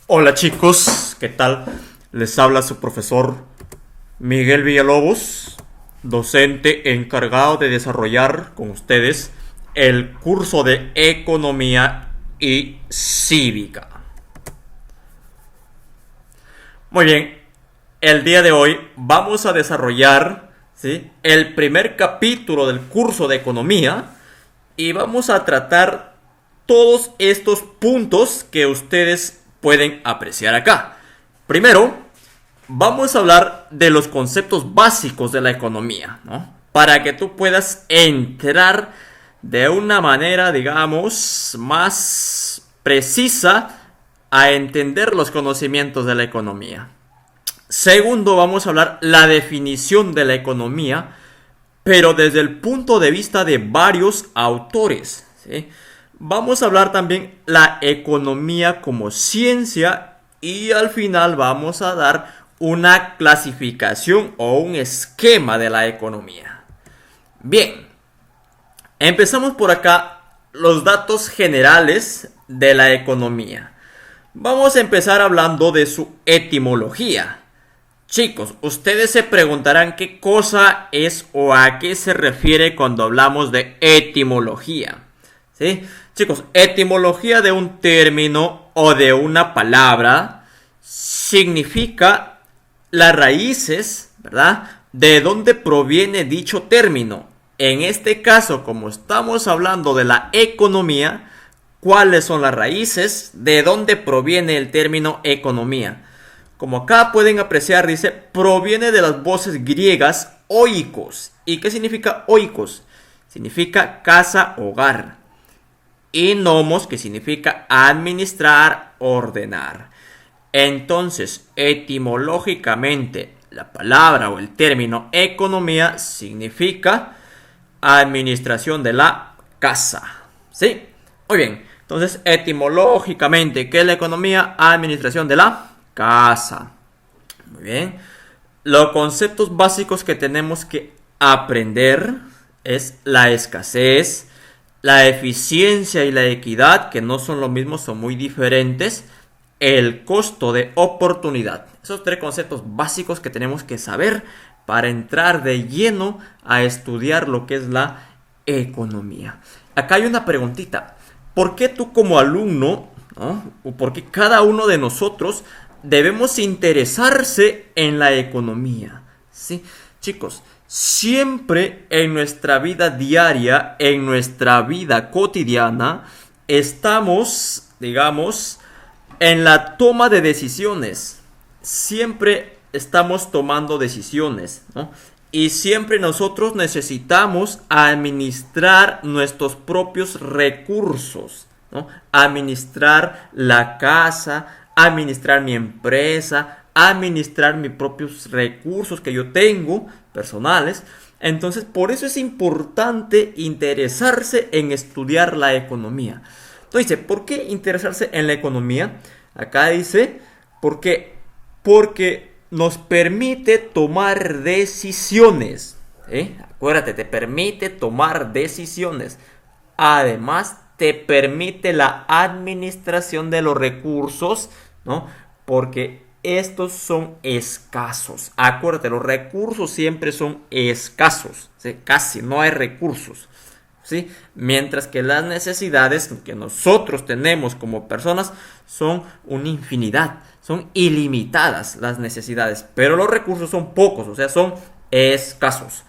Hola chicos, ¿qué tal? Les habla su profesor Miguel Villalobos, docente encargado de desarrollar con ustedes el curso de Economía y Cívica. Muy bien, el día de hoy vamos a desarrollar, ¿sí?, el primer capítulo del curso de Economía y vamos a tratar todos estos puntos que ustedes pueden apreciar acá. Primero, vamos a hablar de los conceptos básicos de la economía, ¿no? Para que tú puedas entrar de una manera, digamos, más precisa a entender los conocimientos de la economía. Segundo, vamos a hablar la definición de la economía, pero desde el punto de vista de varios autores, ¿sí? Vamos a hablar también la economía como ciencia y al final vamos a dar una clasificación o un esquema de la economía. Bien, empezamos por acá los datos generales de la economía. Vamos a empezar hablando de su etimología. Chicos, ustedes se preguntarán qué cosa es o a qué se refiere cuando hablamos de etimología. ¿Sí? Chicos, etimología de un término o de una palabra significa las raíces, ¿verdad?, de dónde proviene dicho término. En este caso, como estamos hablando de la economía, ¿cuáles son las raíces? ¿De dónde proviene el término economía? Como acá pueden apreciar, dice, proviene de las voces griegas oikos. ¿Y qué significa oikos? Significa casa, hogar. Y nomos, que significa administrar, ordenar. Entonces, etimológicamente, la palabra o el término economía significa administración de la casa. ¿Sí? Muy bien. Entonces, etimológicamente, ¿qué es la economía? Administración de la casa. Muy bien. Los conceptos básicos que tenemos que aprender es la escasez, la eficiencia y la equidad, que no son lo mismo, son muy diferentes. El costo de oportunidad. Esos tres conceptos básicos que tenemos que saber para entrar de lleno a estudiar lo que es la economía. Acá hay una preguntita. ¿Por qué tú como alumno, ¿no?, o por qué cada uno de nosotros debemos interesarse en la economía? ¿Sí? Chicos, siempre en nuestra vida diaria, en nuestra vida cotidiana, estamos, digamos, en la toma de decisiones. Siempre estamos tomando decisiones, ¿no? Y siempre nosotros necesitamos administrar nuestros propios recursos, ¿no? Administrar la casa, administrar mi empresa, administrar mis propios recursos que yo tengo, personales. Entonces, por eso es importante interesarse en estudiar la economía. Entonces dice, ¿por qué interesarse en la economía? Acá dice, ¿por qué? Porque nos permite tomar decisiones. Acuérdate, te permite tomar decisiones. Además, te permite la administración de los recursos, ¿no? Porque estos son escasos. Acuérdate, los recursos siempre son escasos. ¿Sí? Casi no hay recursos. ¿Sí? Mientras que las necesidades que nosotros tenemos como personas son una infinidad, son ilimitadas las necesidades, pero los recursos son pocos, o sea, son escasos.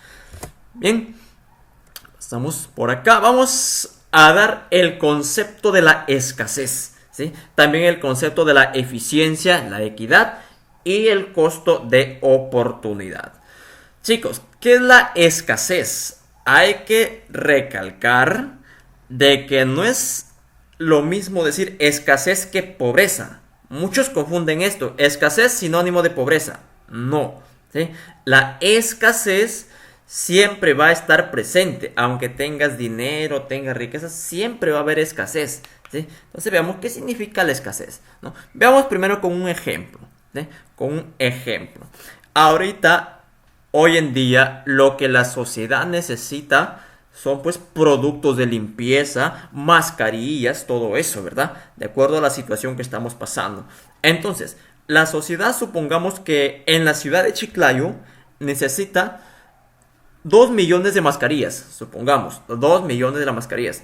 Bien, estamos por acá, vamos a dar el concepto de la escasez, ¿sí? También el concepto de la eficiencia, la equidad y el costo de oportunidad. Chicos, ¿qué es la escasez? Hay que recalcar de que no es lo mismo decir escasez que pobreza. Muchos confunden esto. Escasez sinónimo de pobreza. No, ¿sí? La escasez siempre va a estar presente. Aunque tengas dinero, tengas riqueza, siempre va a haber escasez, ¿sí? Entonces veamos qué significa la escasez, ¿no? Veamos primero con un ejemplo, ¿sí? Con un ejemplo. Ahorita, hoy en día, lo que la sociedad necesita son pues productos de limpieza, mascarillas, todo eso, ¿verdad? De acuerdo a la situación que estamos pasando. Entonces, la sociedad, supongamos que en la ciudad de Chiclayo necesita 2 millones de mascarillas, supongamos, 2 millones de las mascarillas.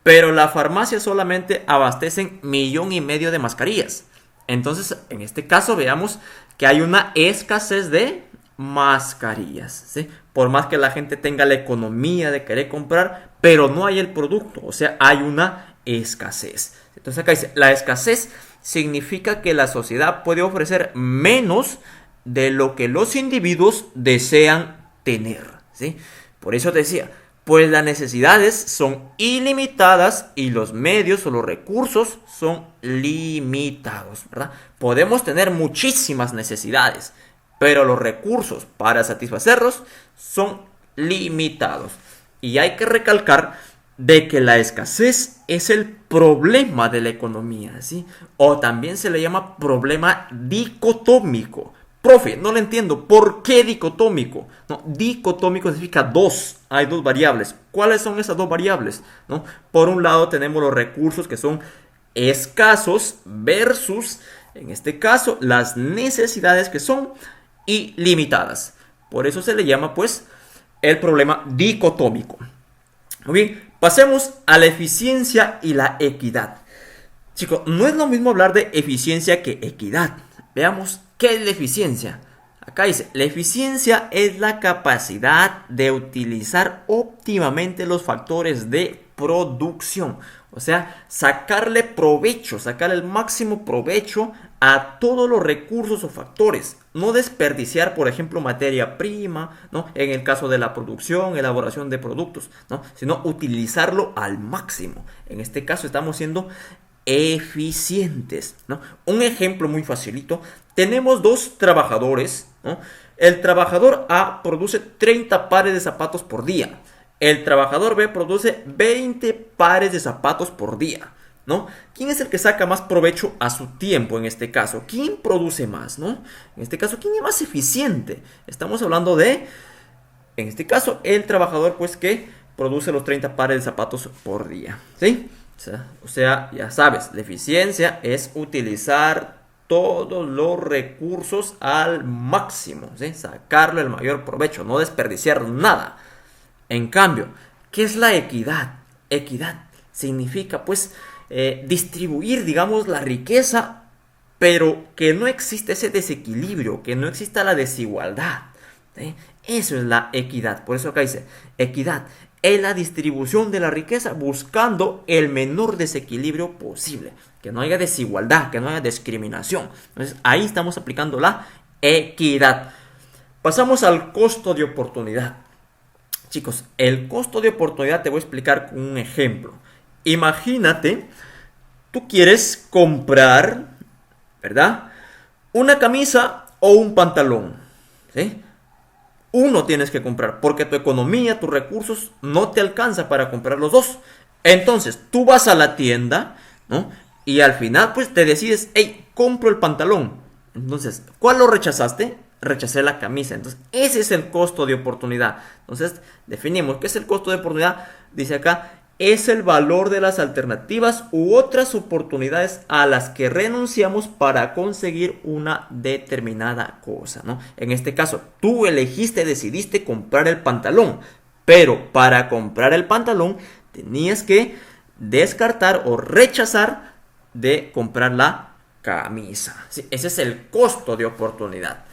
Pero la farmacia solamente abastecen 1,5 millones de mascarillas. Entonces, en este caso, veamos que hay una escasez de mascarillas, ¿sí? Por más que la gente tenga la economía de querer comprar, pero no hay el producto, o sea, hay una escasez. Entonces acá dice, la escasez significa que la sociedad puede ofrecer menos de lo que los individuos desean tener, ¿sí? Por eso decía, pues las necesidades son ilimitadas y los medios o los recursos son limitados, ¿verdad? Podemos tener muchísimas necesidades, pero los recursos para satisfacerlos son limitados. Y hay que recalcar de que la escasez es el problema de la economía, ¿sí? O también se le llama problema dicotómico. Profe, no le entiendo. ¿Por qué dicotómico? No, dicotómico significa dos. Hay dos variables. ¿Cuáles son esas dos variables? ¿No? Por un lado tenemos los recursos que son escasos versus, en este caso, las necesidades que son ilimitadas. Por eso se le llama, pues, el problema dicotómico. Muy bien, pasemos a la eficiencia y la equidad. Chicos, no es lo mismo hablar de eficiencia que equidad. Veamos qué es la eficiencia. Acá dice, la eficiencia es la capacidad de utilizar óptimamente los factores de producción. O sea, sacarle provecho, sacarle el máximo provecho a todos los recursos o factores. No desperdiciar, por ejemplo, materia prima, ¿no? En el caso de la producción, elaboración de productos, ¿no? Sino utilizarlo al máximo. En este caso estamos siendo eficientes, ¿no? Un ejemplo muy facilito. Tenemos dos trabajadores, ¿no? El trabajador A produce 30 pares de zapatos por día. El trabajador B produce 20 pares de zapatos por día, ¿no? ¿Quién es el que saca más provecho a su tiempo en este caso? ¿Quién produce más, no? En este caso, ¿quién es más eficiente? Estamos hablando de, en este caso, el trabajador, pues, que produce los 30 pares de zapatos por día, ¿sí? O sea, ya sabes, la eficiencia es utilizar todos los recursos al máximo, ¿sí? Sacarle el mayor provecho, no desperdiciar nada. En cambio, ¿qué es la equidad? Equidad significa, pues, distribuir, digamos, la riqueza, pero que no existe ese desequilibrio, que no exista la desigualdad, ¿sí? Eso es la equidad. Por eso acá dice, equidad es la distribución de la riqueza buscando el menor desequilibrio posible, que no haya desigualdad, que no haya discriminación. Entonces, ahí estamos aplicando la equidad. Pasamos al costo de oportunidad. Chicos, el costo de oportunidad te voy a explicar con un ejemplo. Imagínate, tú quieres comprar, ¿verdad? Una camisa o un pantalón, ¿sí? Uno tienes que comprar porque tu economía, tus recursos no te alcanza para comprar los dos. Entonces, tú vas a la tienda, ¿no? Y al final, pues, te decides, hey, compro el pantalón. Entonces, ¿cuál lo rechazaste? Rechacé la camisa. Entonces, ese es el costo de oportunidad. Entonces, definimos qué es el costo de oportunidad. Dice acá, es el valor de las alternativas u otras oportunidades a las que renunciamos para conseguir una determinada cosa, ¿no? En este caso, tú elegiste, decidiste comprar el pantalón, pero para comprar el pantalón tenías que descartar o rechazar de comprar la camisa. ¿Sí? Ese es el costo de oportunidad.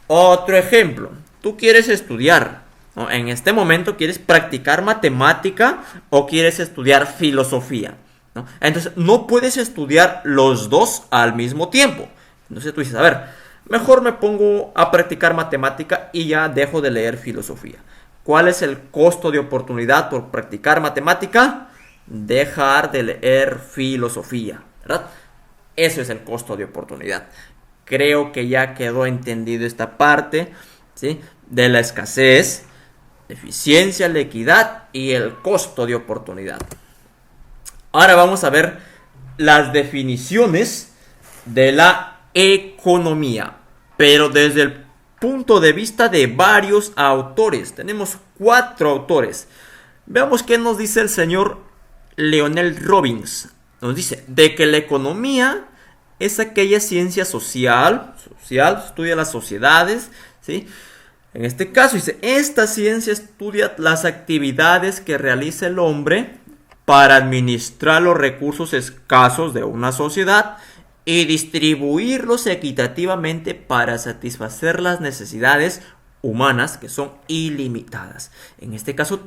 Otro ejemplo, tú quieres estudiar, ¿no? En este momento quieres practicar matemática o quieres estudiar filosofía, ¿no? Entonces no puedes estudiar los dos al mismo tiempo. Entonces tú dices, a ver, mejor me pongo a practicar matemática y ya dejo de leer filosofía. ¿Cuál es el costo de oportunidad por practicar matemática? Dejar de leer filosofía, ¿verdad? Eso es el costo de oportunidad. Creo que ya quedó entendido esta parte, ¿sí? De la escasez, la eficiencia, la equidad y el costo de oportunidad. Ahora vamos a ver las definiciones de la economía, pero desde el punto de vista de varios autores. Tenemos 4 autores. Veamos qué nos dice el señor Leonel Robbins. Nos dice de que la economía es aquella ciencia social, estudia las sociedades, ¿sí? En este caso dice, esta ciencia estudia las actividades que realiza el hombre para administrar los recursos escasos de una sociedad y distribuirlos equitativamente para satisfacer las necesidades humanas que son ilimitadas. En este caso,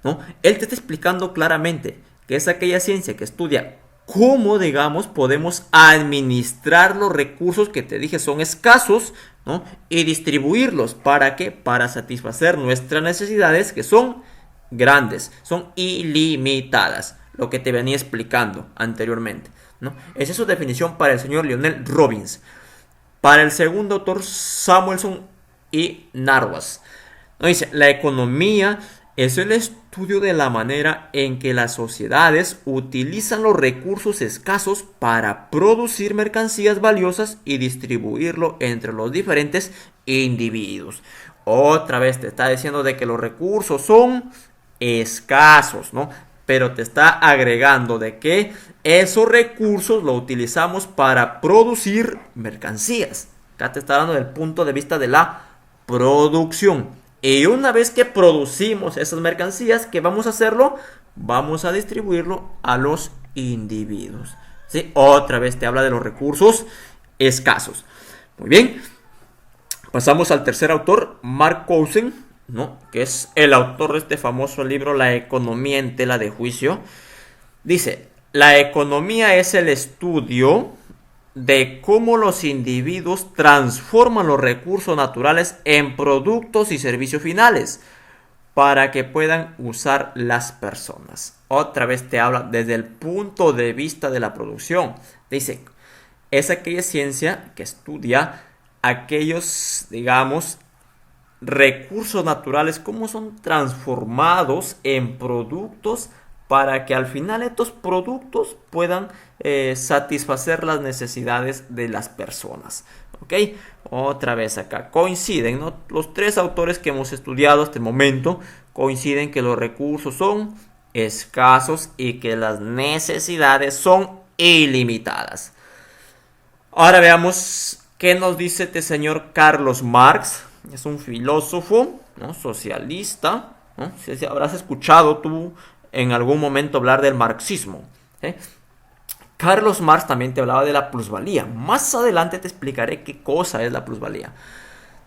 ¿no? Él te está explicando claramente que es aquella ciencia que estudia cómo, digamos, podemos administrar los recursos que te dije son escasos, ¿no? Y distribuirlos. ¿Para qué? Para satisfacer nuestras necesidades que son grandes, son ilimitadas. Lo que te venía explicando anteriormente, ¿no? Esa es su definición para el señor Leonel Robbins. Para el segundo autor, Samuelson y Narwas, ¿no? Dice, la economía es el estudio de la manera en que las sociedades utilizan los recursos escasos para producir mercancías valiosas y distribuirlo entre los diferentes individuos. Otra vez te está diciendo de que los recursos son escasos, ¿no? Pero te está agregando de que esos recursos los utilizamos para producir mercancías. Acá te está dando el punto de vista de la producción. Y una vez que producimos esas mercancías, ¿qué vamos a hacerlo? Vamos a distribuirlo a los individuos, ¿sí? Otra vez te habla de los recursos escasos. Muy bien. Pasamos al tercer autor, Mark Cousin, ¿no? Que es el autor de este famoso libro, La economía en tela de juicio. Dice, la economía es el estudio de cómo los individuos transforman los recursos naturales en productos y servicios finales para que puedan usar las personas. Otra vez te habla desde el punto de vista de la producción. Dice, es aquella ciencia que estudia aquellos, digamos, recursos naturales, cómo son transformados en productos para que al final estos productos puedan satisfacer las necesidades de las personas. ¿Ok? Otra vez acá coinciden, ¿no? Los tres autores que hemos estudiado hasta el momento coinciden que los recursos son escasos y que las necesidades son ilimitadas. Ahora veamos qué nos dice este señor Carlos Marx. Es un filósofo, ¿no? Socialista, ¿no? Si habrás escuchado tú en algún momento hablar del marxismo, ¿eh? Carlos Marx también te hablaba de la plusvalía. Más adelante te explicaré qué cosa es la plusvalía.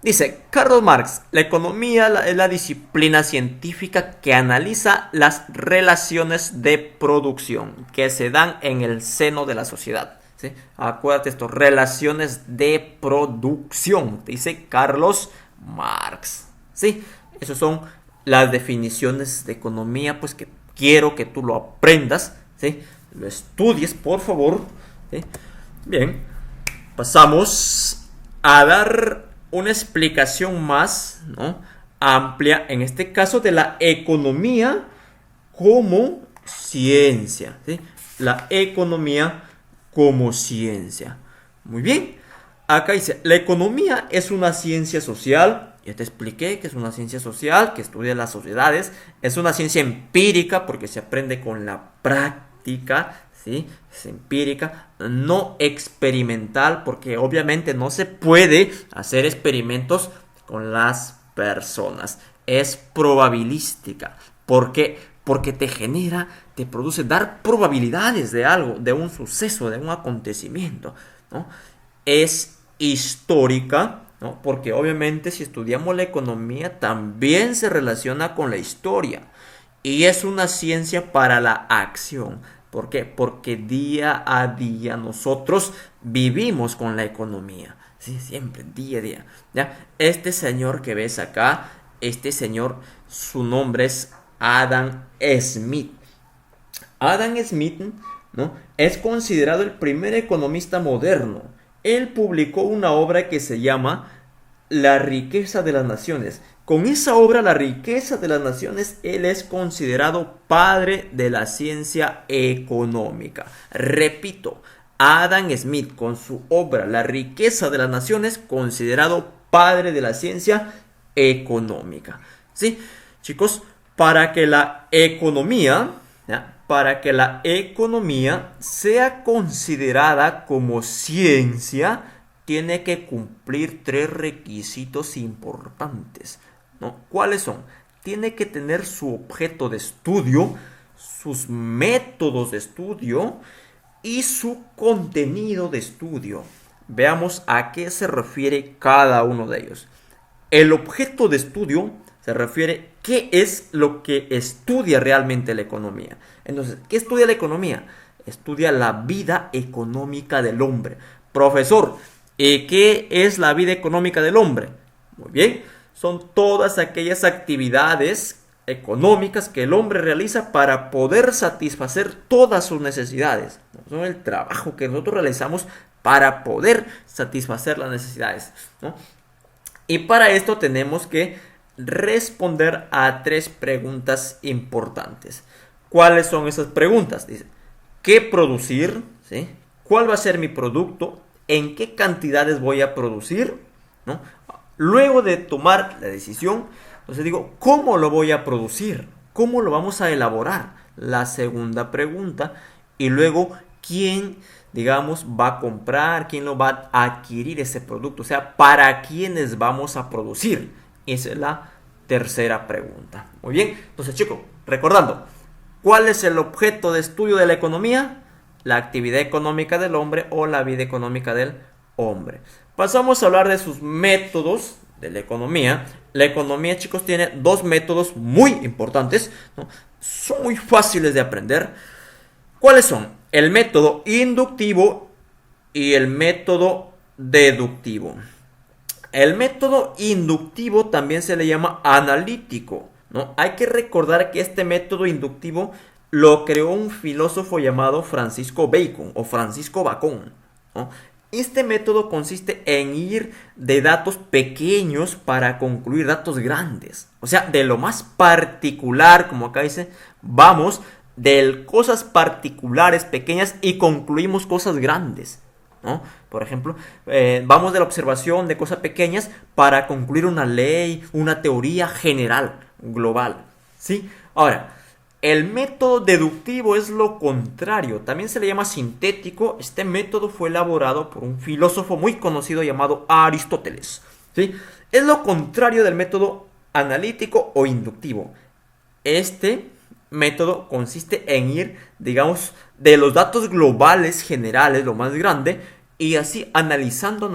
Dice Carlos Marx, la economía es la disciplina científica que analiza las relaciones de producción que se dan en el seno de la sociedad, ¿sí? Acuérdate esto, relaciones de producción, dice Carlos Marx, ¿sí? Esas son las definiciones de economía, pues que quiero que tú lo aprendas, ¿sí? Lo estudies, por favor, ¿sí? Bien, pasamos a dar una explicación más, ¿no? Amplia, en este caso de la economía como ciencia, ¿sí? La economía como ciencia. Muy bien, acá dice, la economía es una ciencia social. Ya te expliqué que es una ciencia social, que estudia las sociedades. Es una ciencia empírica porque se aprende con la práctica, ¿sí? Es empírica, no experimental porque obviamente no se puede hacer experimentos con las personas. Es probabilística. ¿Por qué? Porque te genera, te produce dar probabilidades de algo, de un suceso, de un acontecimiento, ¿no? Es histórica, ¿no? Porque obviamente si estudiamos la economía también se relaciona con la historia y es una ciencia para la acción. ¿Por qué? Porque día a día nosotros vivimos con la economía, ¿sí? Siempre, día a día, ¿ya? Este señor que ves acá, este señor, su nombre es Adam Smith. Adam Smith, ¿no? Es considerado el primer economista moderno. Él publicó una obra que se llama La riqueza de las naciones. Con esa obra, La riqueza de las naciones, él es considerado padre de la ciencia económica. Repito, Adam Smith con su obra La riqueza de las naciones, considerado padre de la ciencia económica. ¿Sí? Chicos, para que la economía, ¿ya? Para que la economía sea considerada como ciencia, tiene que cumplir tres requisitos importantes, ¿no? ¿Cuáles son? Tiene que tener su objeto de estudio, sus métodos de estudio y su contenido de estudio. Veamos a qué se refiere cada uno de ellos. El objeto de estudio se refiere a qué es lo que estudia realmente la economía. Entonces, ¿qué estudia la economía? Estudia la vida económica del hombre. Profesor, ¿qué es la vida económica del hombre? Muy bien, son todas aquellas actividades económicas que el hombre realiza para poder satisfacer todas sus necesidades. Son el trabajo que nosotros realizamos para poder satisfacer las necesidades, ¿no? Y para esto tenemos que responder a tres preguntas importantes. ¿Cuáles son esas preguntas? Dice, ¿qué producir? ¿Sí? ¿Cuál va a ser mi producto? ¿En qué cantidades voy a producir? ¿No? Luego de tomar la decisión, entonces digo, ¿cómo lo voy a producir? ¿Cómo lo vamos a elaborar? La segunda pregunta. Y luego, ¿quién, digamos, va a comprar? ¿Quién lo va a adquirir ese producto? O sea, ¿para quiénes vamos a producir? Esa es la tercera pregunta. Muy bien. Entonces, chicos, recordando, ¿cuál es el objeto de estudio de la economía? La actividad económica del hombre o la vida económica del hombre. Pasamos a hablar de sus métodos de la economía. La economía, chicos, tiene dos métodos muy importantes, ¿no? Son muy fáciles de aprender. ¿Cuáles son? El método inductivo y el método deductivo. El método inductivo también se le llama analítico, ¿no? Hay que recordar que este método inductivo lo creó un filósofo llamado Francisco Bacon o Francisco Bacon, ¿no? Este método consiste en ir de datos pequeños para concluir datos grandes. O sea, de lo más particular, como acá dice, vamos de cosas particulares, pequeñas, y concluimos cosas grandes, ¿no? Por ejemplo, vamos de la observación de cosas pequeñas para concluir una ley, una teoría general, global, ¿sí? Ahora, el método deductivo es lo contrario, también se le llama sintético. Este método fue elaborado por un filósofo muy conocido llamado Aristóteles, ¿sí? Es lo contrario del método analítico o inductivo. Este método consiste en ir, digamos, de los datos globales generales, lo más grande, y así analizando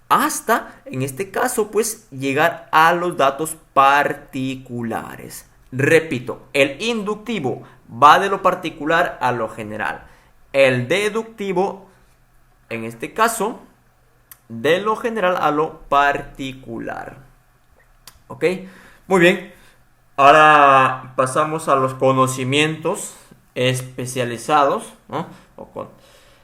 hasta, en este caso, pues llegar a los datos particulares. Repito, el inductivo va de lo particular a lo general. El deductivo, en este caso, de lo general a lo particular. ¿Ok? Muy bien. Ahora pasamos a los conocimientos especializados, ¿no?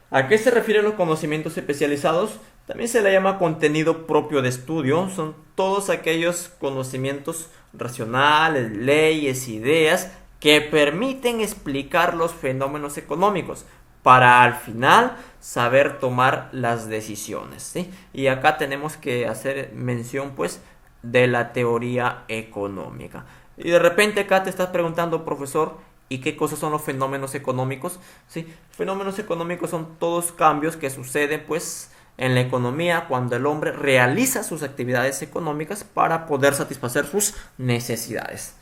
¿A qué se refieren los conocimientos especializados? También se le llama contenido propio de estudio. Son todos aquellos conocimientos racionales, leyes, ideas que permiten explicar los fenómenos económicos para al final saber tomar las decisiones, ¿sí? Y acá tenemos que hacer mención, pues, de la teoría económica. Y de repente acá te estás preguntando, profesor, ¿y qué cosas son los fenómenos económicos? ¿Sí? Fenómenos económicos son todos cambios que suceden, pues, en la economía cuando el hombre realiza sus actividades económicas para poder satisfacer sus necesidades.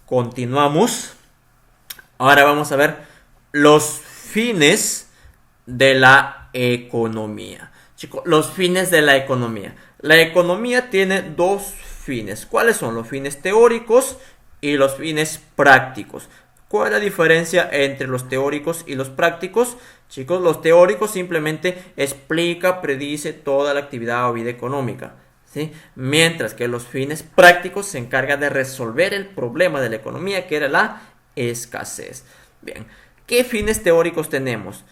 Continuamos. Ahora vamos a ver los fines de la economía. Chicos, los fines de la economía. La economía tiene dos fines. ¿Cuáles son? Los fines teóricos y los fines prácticos. ¿Cuál es la diferencia entre los teóricos y los prácticos? Chicos, los teóricos simplemente explica, predice toda la actividad o vida económica, ¿sí? Mientras que los fines prácticos se encargan de resolver el problema de la economía, que era la escasez. Bien, ¿qué fines teóricos tenemos?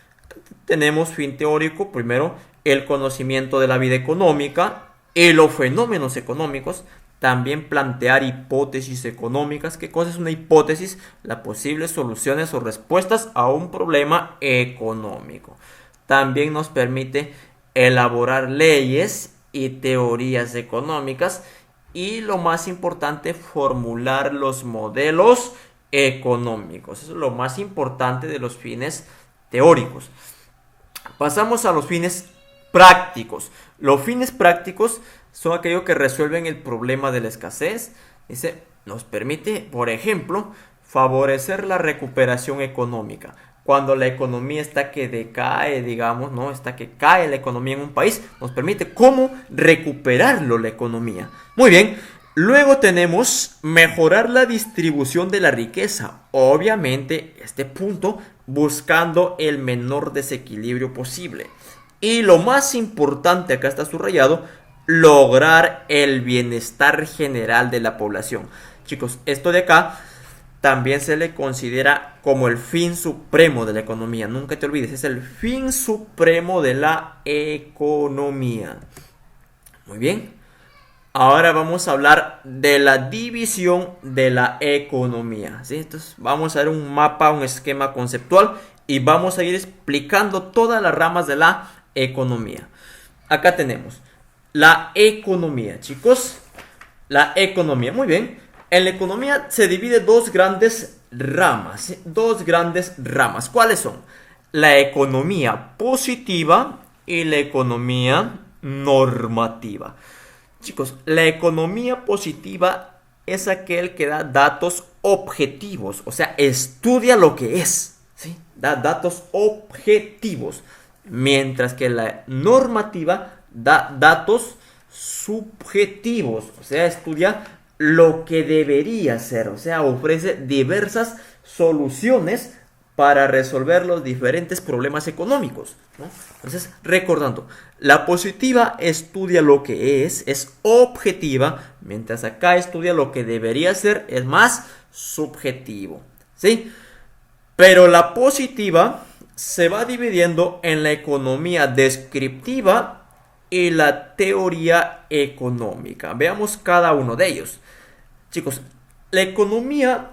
Tenemos fin teórico, primero, el conocimiento de la vida económica y los fenómenos económicos. También plantear hipótesis económicas. ¿Qué cosa es una hipótesis? Las posibles soluciones o respuestas a un problema económico. También nos permite elaborar leyes y teorías económicas. y lo más importante, formular los modelos económicos. Eso es lo más importante de los fines teóricos. Pasamos a los fines prácticos. Los fines prácticos son aquellos que resuelven el problema de la escasez. Dice, nos permite, por ejemplo, favorecer la recuperación económica. Cuando la economía está que decae, digamos, ¿no? Está que cae la economía en un país, nos permite cómo recuperarlo la economía. Muy bien. Luego tenemos mejorar la distribución de la riqueza. Obviamente, este punto buscando el menor desequilibrio posible. Y lo más importante, acá está subrayado, lograr el bienestar general de la población. Chicos, esto de acá también se le considera como el fin supremo de la economía. Nunca te olvides, es el fin supremo de la economía. Muy bien. Ahora vamos a hablar de la división de la economía, ¿sí? Entonces vamos a ver un mapa, un esquema conceptual y vamos a ir explicando todas las ramas de la economía. Acá tenemos la economía, chicos. La economía, muy bien. En la economía se divide dos grandes ramas, ¿sí? Dos grandes ramas. ¿Cuáles son? La economía positiva y la economía normativa. Chicos, la economía positiva es aquel que da datos objetivos, o sea, estudia lo que es, ¿sí? Da datos objetivos, mientras que la normativa da datos subjetivos, o sea, estudia lo que debería ser, o sea, ofrece diversas soluciones para resolver los diferentes problemas económicos, ¿no? Entonces, recordando, la positiva estudia lo que es objetiva, mientras acá estudia lo que debería ser, es más subjetivo, ¿sí? Pero la positiva se va dividiendo en la economía descriptiva y la teoría económica. Veamos cada uno de ellos. Chicos, la economía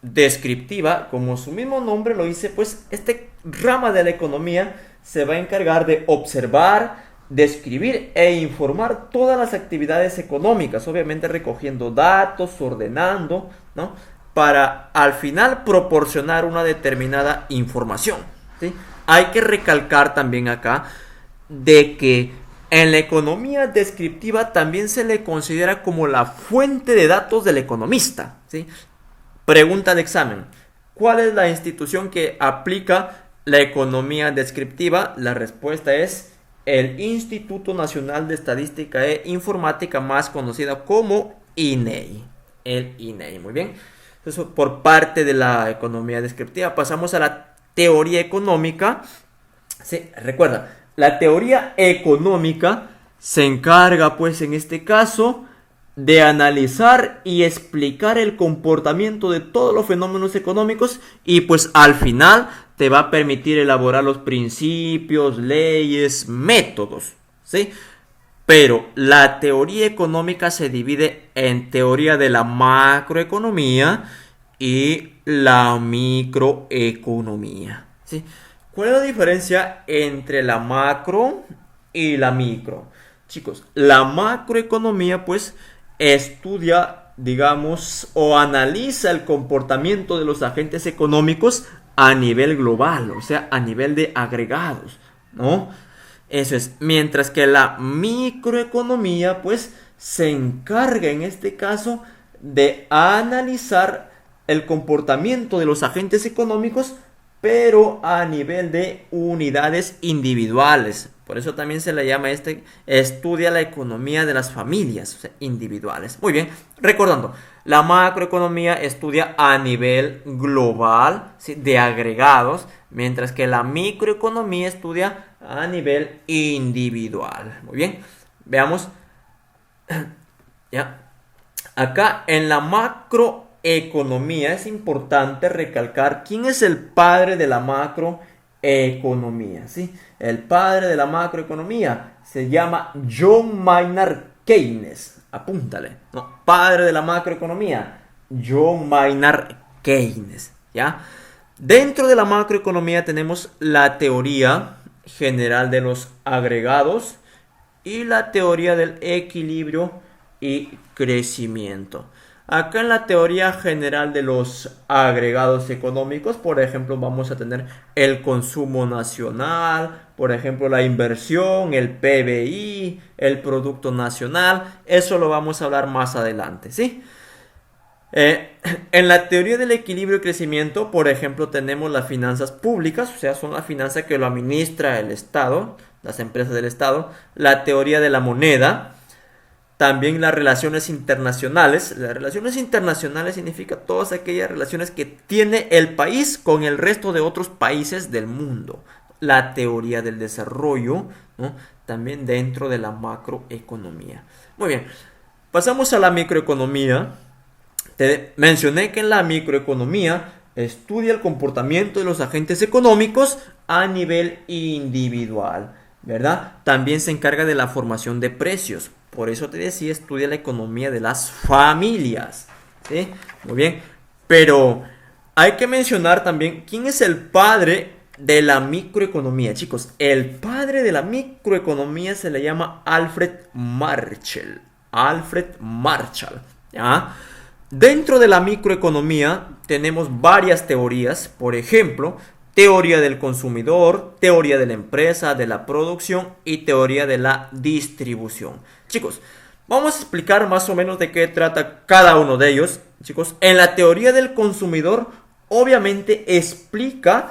descriptiva, como su mismo nombre lo dice, pues este rama de la economía se va a encargar de observar, describir e informar todas las actividades económicas, obviamente recogiendo datos, ordenando, ¿no? Para al final proporcionar una determinada información, ¿sí? Hay que recalcar también acá de que en la economía descriptiva también se le considera como la fuente de datos del economista, ¿sí? Pregunta de examen. ¿Cuál es la institución que aplica la economía descriptiva? La respuesta es el Instituto Nacional de Estadística e Informática, más conocido como INEI. El INEI, muy bien. Eso por parte de la economía descriptiva. Pasamos a la teoría económica. Sí, recuerda, la teoría económica se encarga, pues, en este caso, de analizar y explicar el comportamiento de todos los fenómenos económicos y pues al final te va a permitir elaborar los principios, leyes, métodos, ¿sí? Pero la teoría económica se divide en teoría de la macroeconomía y la microeconomía, ¿sí? ¿Cuál es la diferencia entre la macro y la micro? Chicos, la macroeconomía pues estudia, digamos, o analiza el comportamiento de los agentes económicos a nivel global, o sea, a nivel de agregados, ¿no? Eso es, mientras que la microeconomía, pues, se encarga en este caso de analizar el comportamiento de los agentes económicos, pero a nivel de unidades individuales. Por eso también se le llama estudia la economía de las familias, o sea, individuales. Muy bien, recordando, la macroeconomía estudia a nivel global, ¿sí? De agregados, mientras que la microeconomía estudia a nivel individual. Muy bien, veamos. Ya. Acá en la macroeconomía es importante recalcar quién es el padre de la macroeconomía, ¿sí? El padre de la macroeconomía se llama John Maynard Keynes. Apúntale, ¿no? Padre de la macroeconomía, John Maynard Keynes, ¿ya? Dentro de la macroeconomía tenemos la teoría general de los agregados y la teoría del equilibrio y crecimiento. Acá en la teoría general de los agregados económicos, por ejemplo, vamos a tener el consumo nacional, por ejemplo, la inversión, el PBI, el Producto Nacional. Eso lo vamos a hablar más adelante, ¿sí? En la teoría del equilibrio y crecimiento, por ejemplo, tenemos las finanzas públicas, o sea, son las finanzas que lo administra el Estado, las empresas del Estado, la teoría de la moneda, también las relaciones internacionales. Las relaciones internacionales significa todas aquellas relaciones que tiene el país con el resto de otros países del mundo. La teoría del desarrollo, ¿no? También dentro de la macroeconomía. Muy bien, pasamos a la microeconomía. Te mencioné que en la microeconomía estudia el comportamiento de los agentes económicos a nivel individual, ¿verdad? También se encarga de la formación de precios. Por eso te decía, estudia la economía de las familias, ¿sí? Muy bien, pero hay que mencionar también quién es el padre de la microeconomía, chicos. El padre de la microeconomía se le llama Alfred Marshall. Alfred Marshall, ¿ya? Dentro de la microeconomía tenemos varias teorías, por ejemplo, teoría del consumidor, teoría de la empresa, de la producción y teoría de la distribución. Chicos, vamos a explicar más o menos de qué trata cada uno de ellos. Chicos, en la teoría del consumidor, obviamente explica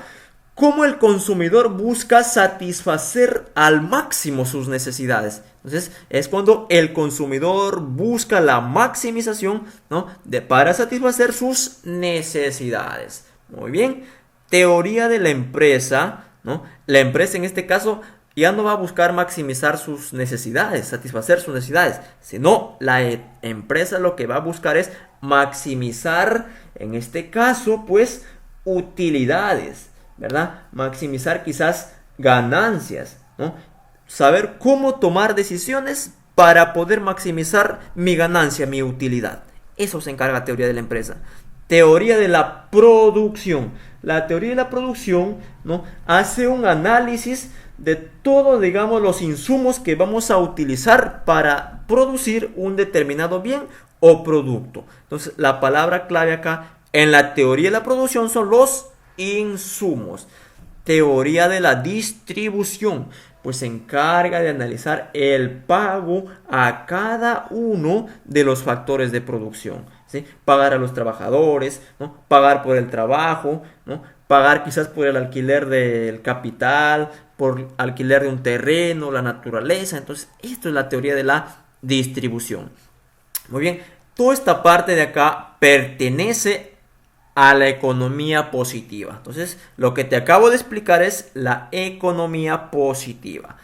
cómo el consumidor busca satisfacer al máximo sus necesidades. Entonces, es cuando el consumidor busca la maximización, ¿no? Para satisfacer sus necesidades. Muy bien. Teoría de la empresa, ¿no? La empresa en este caso ya no va a buscar maximizar sus necesidades, satisfacer sus necesidades, sino la empresa lo que va a buscar es maximizar, en este caso, pues, utilidades, ¿verdad? Maximizar quizás ganancias, ¿no? Saber cómo tomar decisiones para poder maximizar mi ganancia, mi utilidad. Eso se encarga la teoría de la empresa. Teoría de la producción. La teoría de la producción, ¿no? Hace un análisis de todos, digamos, los insumos que vamos a utilizar para producir un determinado bien o producto. Entonces, la palabra clave acá en la teoría de la producción son los insumos. Teoría de la distribución, pues se encarga de analizar el pago a cada uno de los factores de producción, ¿sí? Pagar a los trabajadores, ¿no? Pagar por el trabajo, ¿no? Pagar quizás por el alquiler del capital, por alquiler de un terreno, la naturaleza. Entonces, esto es la teoría de la distribución. Muy bien, toda esta parte de acá pertenece a la economía positiva. Entonces, lo que te acabo de explicar es la economía positiva.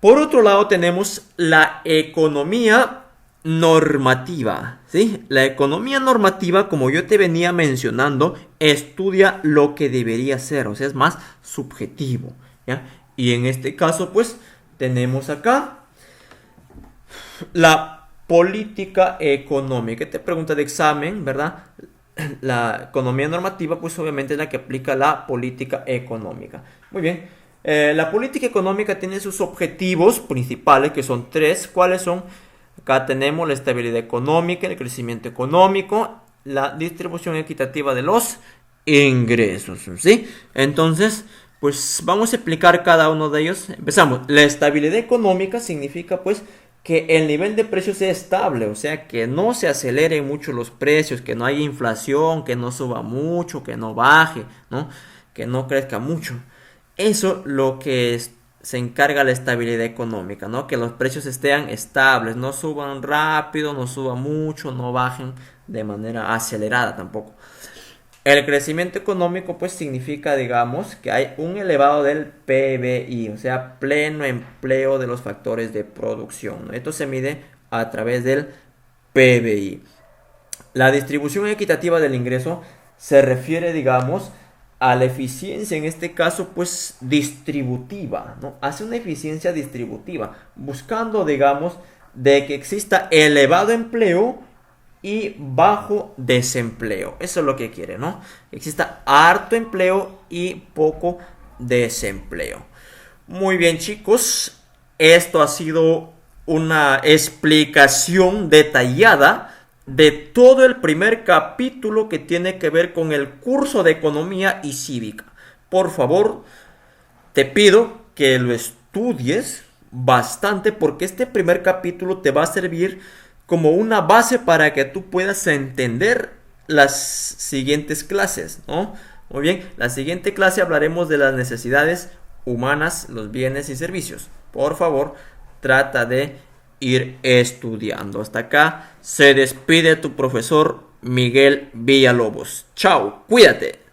Por otro lado, tenemos la economía normativa, ¿sí? La economía normativa, como yo te venía mencionando, estudia lo que debería ser, o sea, es más subjetivo, ¿ya? Y en este caso, pues, tenemos acá la política económica. Te pregunta de examen, ¿verdad? La economía normativa, pues obviamente es la que aplica la política económica. Muy bien. La política económica tiene sus objetivos principales, que son tres. ¿Cuáles son? Acá tenemos la estabilidad económica, el crecimiento económico, la distribución equitativa de los ingresos, ¿sí? Entonces, pues vamos a explicar cada uno de ellos. Empezamos. La estabilidad económica significa, pues, que el nivel de precios sea estable, o sea, que no se aceleren mucho los precios, que no haya inflación, que no suba mucho, que no baje, ¿no? Que no crezca mucho. Eso lo que se encarga la estabilidad económica, ¿no? Que los precios estén estables, no suban rápido, no suban mucho, no bajen de manera acelerada tampoco. El crecimiento económico, pues, significa, digamos, que hay un elevado del PBI, o sea, pleno empleo de los factores de producción, ¿no? Esto se mide a través del PBI. La distribución equitativa del ingreso se refiere, digamos, a la eficiencia, en este caso, pues, distributiva, ¿no? Hace una eficiencia distributiva, buscando, digamos, de que exista elevado empleo y bajo desempleo. Eso es lo que quiere, ¿no? Exista harto empleo y poco desempleo. Muy bien, chicos. Esto ha sido una explicación detallada de todo el primer capítulo que tiene que ver con el curso de Economía y Cívica. Por favor, te pido que lo estudies bastante porque este primer capítulo te va a servir como una base para que tú puedas entender las siguientes clases, ¿no? Muy bien, la siguiente clase hablaremos de las necesidades humanas, los bienes y servicios. Por favor, trata de ir estudiando. Hasta acá se despide tu profesor Miguel Villalobos. Chao, cuídate.